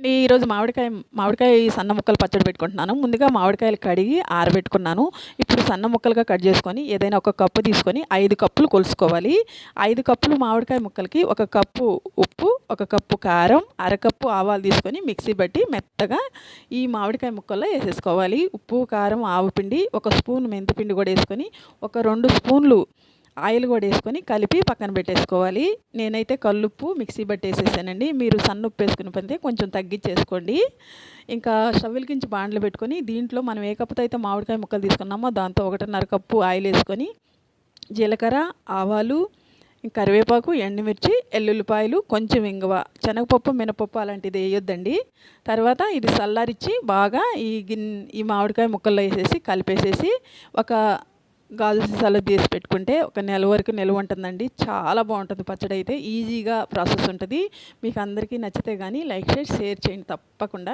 ఈరోజు మామిడికాయ సన్న ముక్కలు పచ్చడి పెట్టుకుంటున్నాను. ముందుగా మామిడికాయలు కడిగి ఆరబెట్టుకున్నాను. ఇప్పుడు సన్న ముక్కలుగా కట్ చేసుకొని ఏదైనా ఒక కప్పు తీసుకొని 5 కప్పులు కొలుసుకోవాలి. 5 కప్పులు మామిడికాయ ముక్కలకి 1 కప్పు ఉప్పు, 1 కప్పు కారం, అరకప్పు ఆవాలు తీసుకొని మిక్సీ బట్టి మెత్తగా ఈ మామిడికాయ ముక్కల్లో వేసేసుకోవాలి. ఉప్పు, కారం, ఆవు పిండి, 1 స్పూన్ మెంతిపిండి కూడా వేసుకొని, ఒక 2 స్పూన్లు ఆయిల్ కూడా వేసుకొని కలిపి పక్కన పెట్టేసుకోవాలి. నేనైతే కల్లుప్పు మిక్సీ పట్టేసేసానండి. మీరు సన్నుప్పు వేసుకుని పడితే కొంచెం తగ్గించేసుకోండి. ఇంకా స్టవ్ వెలిగించి బాండ్లు పెట్టుకొని దీంట్లో మనం ఏ కప్పుతో అయితే మామిడికాయ ముక్కలు తీసుకున్నామో దాంతో 1.5 కప్పు ఆయిల్ వేసుకొని జీలకర్ర, ఆవాలు, కరివేపాకు, ఎండుమిర్చి, ఎల్లుల్లిపాయలు, కొంచెం ఇంగువ, శనగపప్పు, మినపప్పు అలాంటిది వేయొద్దండి. తర్వాత ఇది చల్లారిచ్చి బాగా ఈ మామిడికాయ ముక్కల్లో వేసేసి కలిపేసేసి ఒక గాజు సీసాలో తీసి పెట్టుకుంటే ఒక నెల వరకు నిల్వ ఉంటుందండి. చాలా బాగుంటుంది పచ్చడి. అయితే ఈజీగా ప్రాసెస్ ఉంటుంది. మీకు అందరికీ నచ్చితే కానీ లైక్ చేసి షేర్ చేయండి తప్పకుండా.